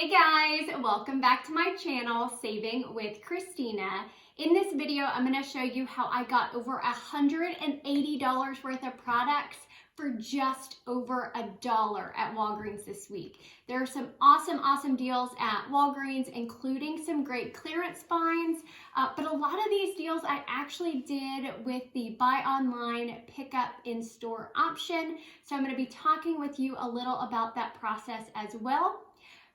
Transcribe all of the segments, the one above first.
Hey guys, welcome back to my channel, Saving with Christina. In this video, I'm going to show you how I got over $180 worth of products for just over $1 at Walgreens this week. There are some awesome deals at Walgreens, including some great clearance finds, but a lot of these deals I actually did with the buy online, pick up in store option. So I'm going to be talking with you a little about that process as well.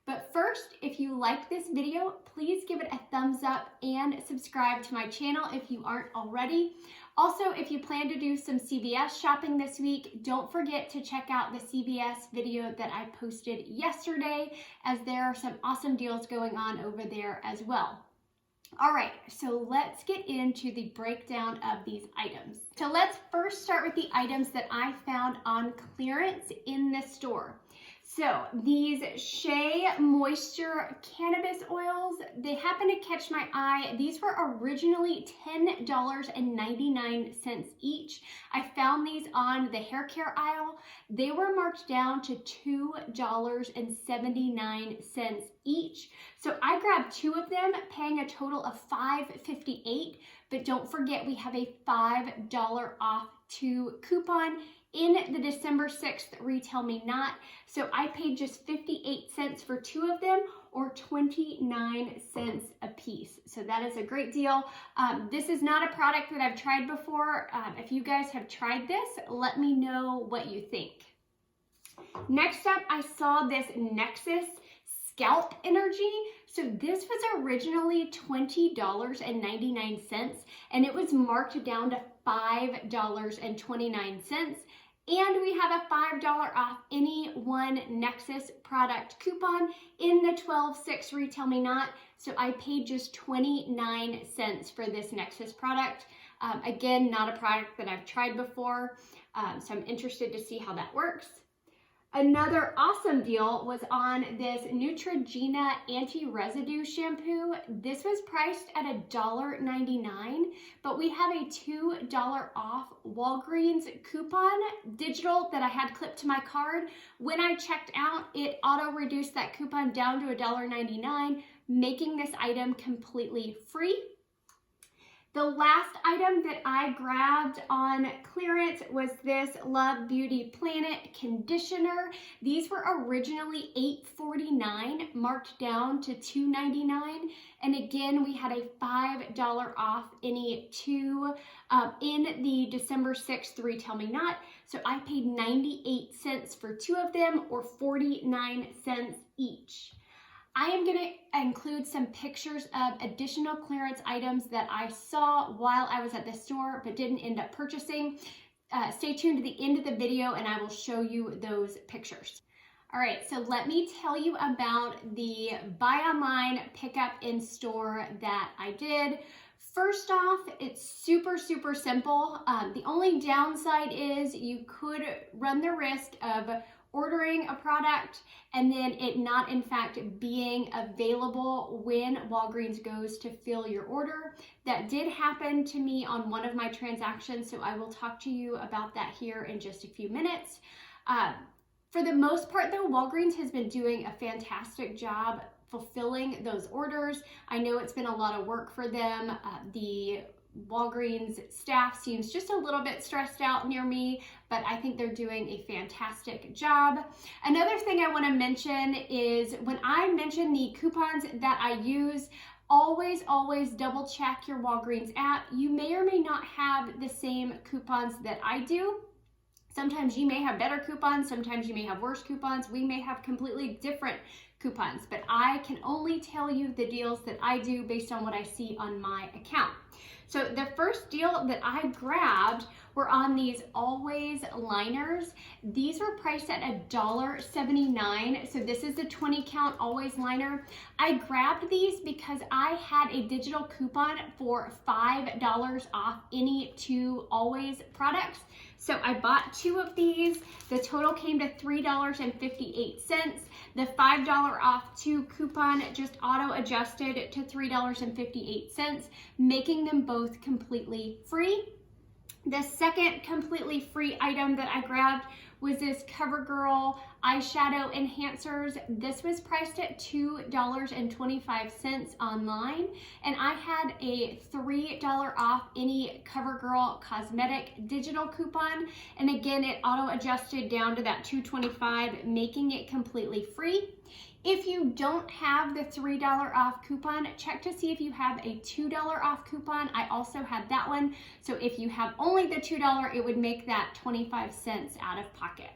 But first, if you like this video, please give it a thumbs up and subscribe to my channel if you aren't already. Also, if you plan to do some CVS shopping this week, don't forget to check out the CVS video that I posted yesterday, as there are some awesome deals going on over there as well. All right, so let's get into the breakdown of these items. So let's first start with the items that I found on clearance in the store. So these Shea Moisture Cannabis Oils, they happen to catch my eye. These were originally $10.99 each. I found these on the hair care aisle. They were marked down to $2.79 each. So I grabbed two of them, paying a total of $5.58. But don't forget, we have a $5 off 2 coupon in the December 6th Retail Me Not. So I paid just 58 cents for two of them, or 29 cents a piece. So that is a great deal. This is not a product that I've tried before. If you guys have tried this, let me know what you think. Next up, I saw this Nexus Scalp Energy. So this was originally $20.99, and it was marked down to $5.29. And we have a $5 off any one Nexus product coupon in the 12/6 Retail Me Not. So I paid just 29 cents for this Nexus product. Again, not a product that I've tried before, so I'm interested to see how that works. Another awesome deal was on this Neutrogena anti-residue shampoo. This was priced at $1.99, but we have a $2 off Walgreens coupon digital that I had clipped to my card. When I checked out, it auto-reduced that coupon down to $1.99, making this item completely free. The last item that I grabbed on clearance was this Love Beauty Planet conditioner. These were originally $8.49, marked down to $2.99. And again, we had a $5 off any two in the December 6th Retail Me Not. So I paid 98 cents for two of them, or 49 cents each. I am going to include some pictures of additional clearance items that I saw while I was at the store but didn't end up purchasing. Stay tuned to the end of the video and I will show you those pictures. All right, so let me tell you about the buy online, pick up in store that I did. First off, it's super simple. The only downside is you could run the risk of ordering a product and then it not in fact being available when Walgreens goes to fill your order. That did happen to me on one of my transactions, so I will talk to you about that here in just a few minutes. For the most part though, Walgreens has been doing a fantastic job fulfilling those orders. I know it's been a lot of work for them. The Walgreens staff seems just a little bit stressed out near me, but I think they're doing a fantastic job. Another thing I want to mention is when I mention the coupons that I use, always double check your Walgreens app. You may or may not have the same coupons that I do. Sometimes you may have better coupons, sometimes you may have worse coupons. We may have completely different coupons, but I can only tell you the deals that I do based on what I see on my account. So the first deal that I grabbed were on these Always liners. These were priced at $1.79. So this is the 20 count Always liner. I grabbed these because I had a digital coupon for $5 off any two Always products. So I bought two of these. The total came to $3.58. The $5 off two coupon just auto adjusted to $3.58, making them both completely free. The second completely free item that I grabbed was this CoverGirl eyeshadow enhancers. This was priced at $2.25 online, and I had a $3 off any CoverGirl cosmetic digital coupon, and again it auto adjusted down to that $2.25, making it completely free. If you don't have the $3 off coupon, check to see if you have a $2 off coupon. I also had that one. So if you have only the $2, it would make that 25 cents out of pocket.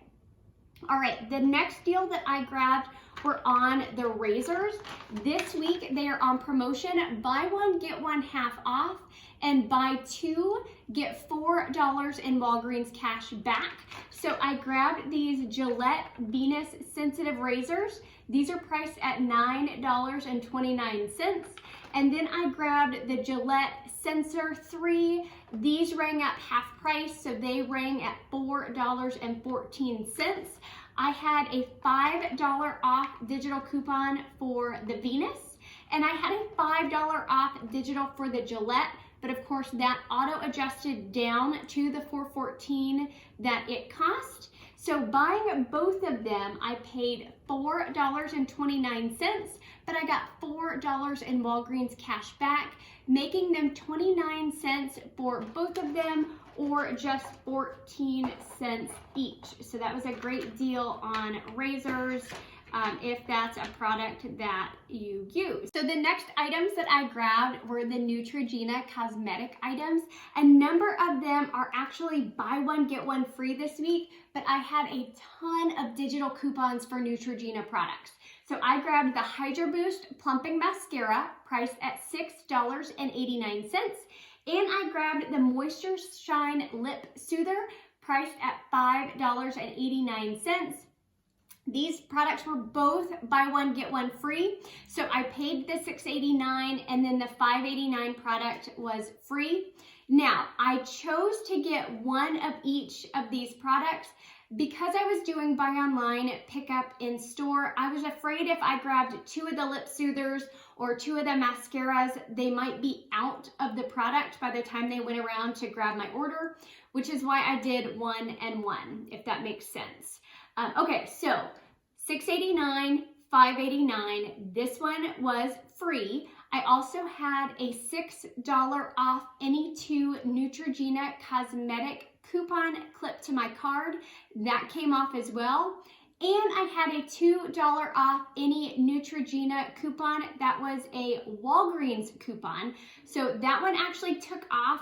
All right, the next deal that I grabbed were on the razors. This week they are on promotion, buy one, get one half off, and buy two, get $4 in Walgreens cash back. So I grabbed these Gillette Venus Sensitive Razors. These are priced at $9.29. And then I grabbed the Gillette Sensor 3. These rang at half price, so they rang at $4.14. I had a $5 off digital coupon for the Venus, and I had a $5 off digital for the Gillette, but of course that auto adjusted down to the $4.14 that it cost. So buying both of them, I paid $4.29, but I got $4 in Walgreens cash back, making them 29 cents for both of them, or just 14 cents each. So that was a great deal on razors, if that's a product that you use. So the next items that I grabbed were the Neutrogena cosmetic items. A number of them are actually buy one, get one free this week, but I had a ton of digital coupons for Neutrogena products. So I grabbed the Hydro Boost Plumping Mascara, priced at $6.89. And I grabbed the Moisture Shine Lip Soother, priced at $5.89. These products were both buy one, get one free. So I paid the $6.89 and then the $5.89 product was free. Now, I chose to get one of each of these products because I was doing buy online, pick up in store. I was afraid if I grabbed two of the lip soothers or two of the mascaras, they might be out of the product by the time they went around to grab my order, which is why I did one and one, if that makes sense. Okay, so $6.89, $5.89. This one was free. I also had a $6 off any two Neutrogena cosmetic coupon clipped to my card. That came off as well. And I had a $2 off any Neutrogena coupon. That was a Walgreens coupon. So that one actually took off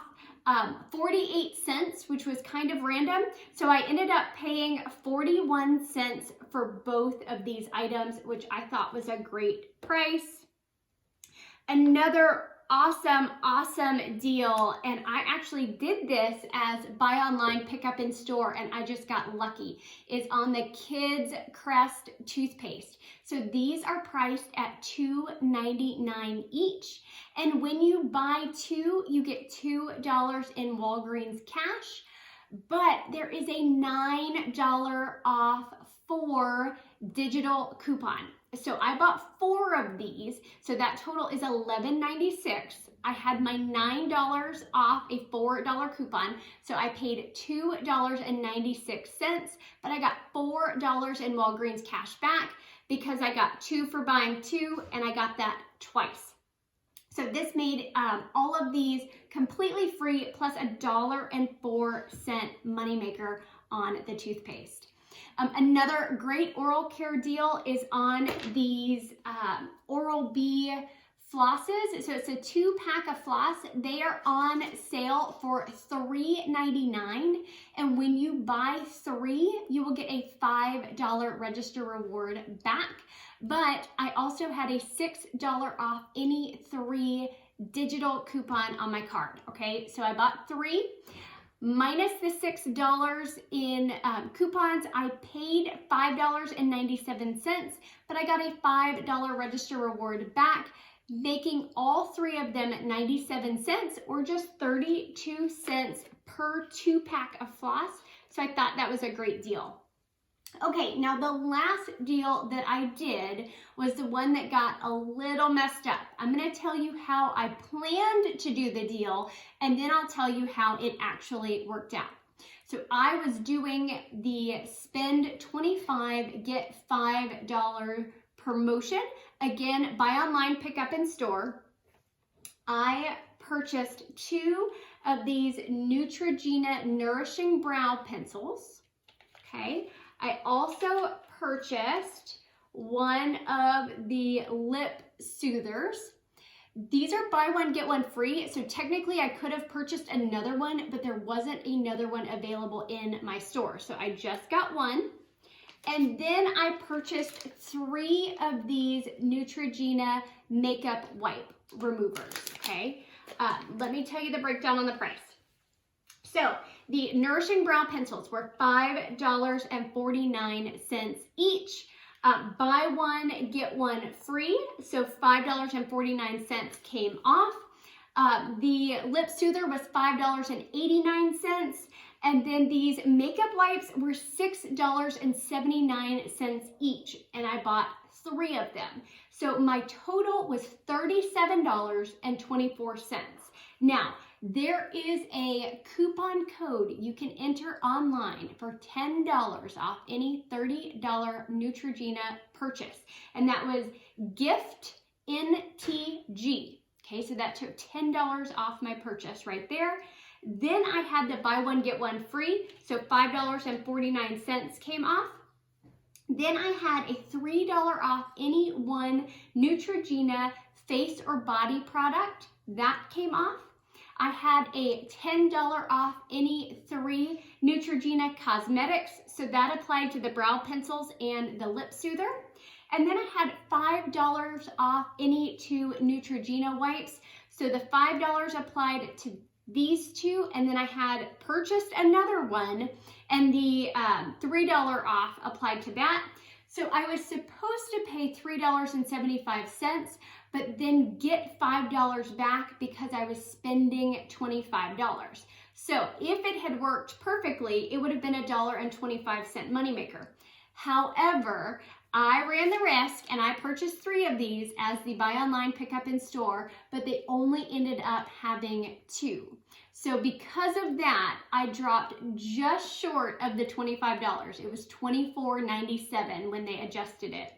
48 cents, which was kind of random. So I ended up paying 41 cents for both of these items, which I thought was a great price. Another awesome deal, and I actually did this as buy online, pick up in store, and I just got lucky, is on the Kids Crest toothpaste. So these are priced at $2.99 each, and when you buy two, you get $2 in Walgreens cash, but there is a $9 off for digital coupon. So I bought 4 of these, so that total is $11.96. I had my $9 off a $4 coupon, so I paid $2.96, but I got $4 in Walgreens cash back because I got 2 for buying 2, and I got that twice. So this made all of these completely free, plus $1.04 moneymaker on the toothpaste. Another great oral care deal is on these Oral-B flosses. So it's a 2-pack of floss. They are on sale for $3.99. And when you buy 3, you will get a $5 register reward back. But I also had a $6 off any 3 digital coupon on my card. Okay, so I bought 3. Minus the $6 in coupons, I paid $5.97, but I got a $5 register reward back, making all 3 of them 97 cents, or just 32 cents per 2-pack of floss. So I thought that was a great deal. Okay, now the last deal that I did was the one that got a little messed up. I'm going to tell you how I planned to do the deal, and then I'll tell you how it actually worked out. So I was doing the spend $25, get $5 promotion. Again, buy online, pick up in store. I purchased 2 of these Neutrogena Nourishing Brow Pencils. Okay. I also purchased 1 of the lip soothers. These are buy one, get one free. So technically I could have purchased another one, but there wasn't another one available in my store. So I just got 1. And then I purchased 3 of these Neutrogena makeup wipe removers, okay? Let me tell you the breakdown on the price. So the Nourishing Brow Pencils were $5.49 each. Buy one, get one free, so $5.49 came off. The lip soother was $5.89, and then these makeup wipes were $6.79 each, and I bought 3 of them. So my total was $37.24. Now, there is a coupon code you can enter online for $10 off any $30 Neutrogena purchase, and that was gift NTG. Okay, so that took $10 off my purchase right there. Then I had the buy one, get one free, so $5.49 came off. Then I had a $3 off any one Neutrogena face or body product. That came off. I had a $10 off any 3 Neutrogena cosmetics, so that applied to the brow pencils and the lip soother. And then I had $5 off any 2 Neutrogena wipes, so the $5 applied to these 2, and then I had purchased another one, and the $3 off applied to that. So I was supposed to pay $3.75, but then get $5 back because I was spending $25. So if it had worked perfectly, it would have been a $1.25 moneymaker. However, I ran the risk and I purchased 3 of these as the buy online, pick up in store, but they only ended up having 2. So because of that, I dropped just short of the $25. It was $24.97 when they adjusted it.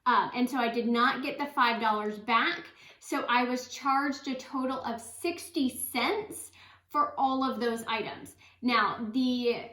And so I did not get the $5 back. So I was charged a total of 60 cents for all of those items. Now, the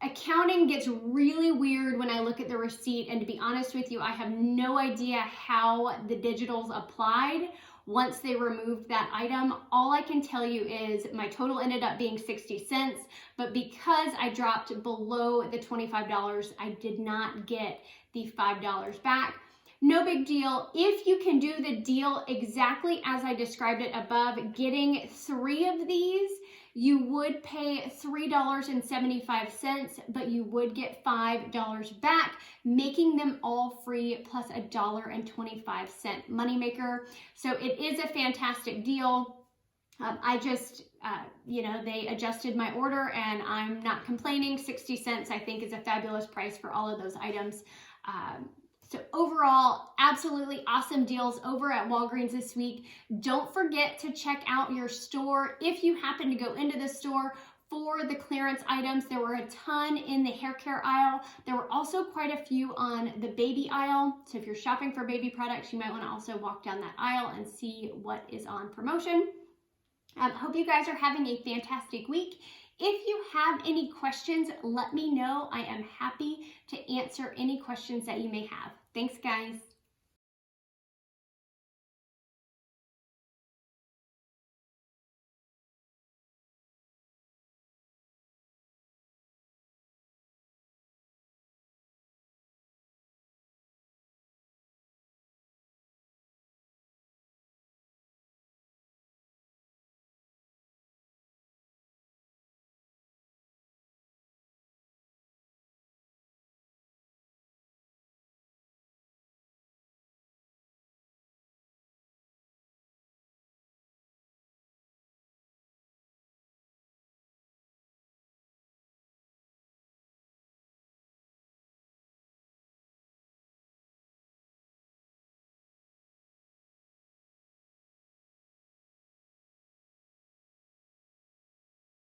accounting gets really weird when I look at the receipt, and to be honest with you, I have no idea how the digitals applied once they removed that item. All I can tell you is my total ended up being 60 cents, but because I dropped below the $25, I did not get the $5 back. No big deal. If you can do the deal exactly as I described it above, getting 3 of these, you would pay $3.75, but you would get $5 back, making them all free plus a $1.25 moneymaker. So it is a fantastic deal. I just, they adjusted my order and I'm not complaining. 60 cents I think is a fabulous price for all of those items. So overall, absolutely awesome deals over at Walgreens this week. Don't forget to check out your store. If you happen to go into the store for the clearance items, there were a ton in the hair care aisle. There were also quite a few on the baby aisle. So if you're shopping for baby products, you might want to also walk down that aisle and see what is on promotion. Hope you guys are having a fantastic week. If you have any questions, let me know. I am happy to answer any questions that you may have. Thanks, guys.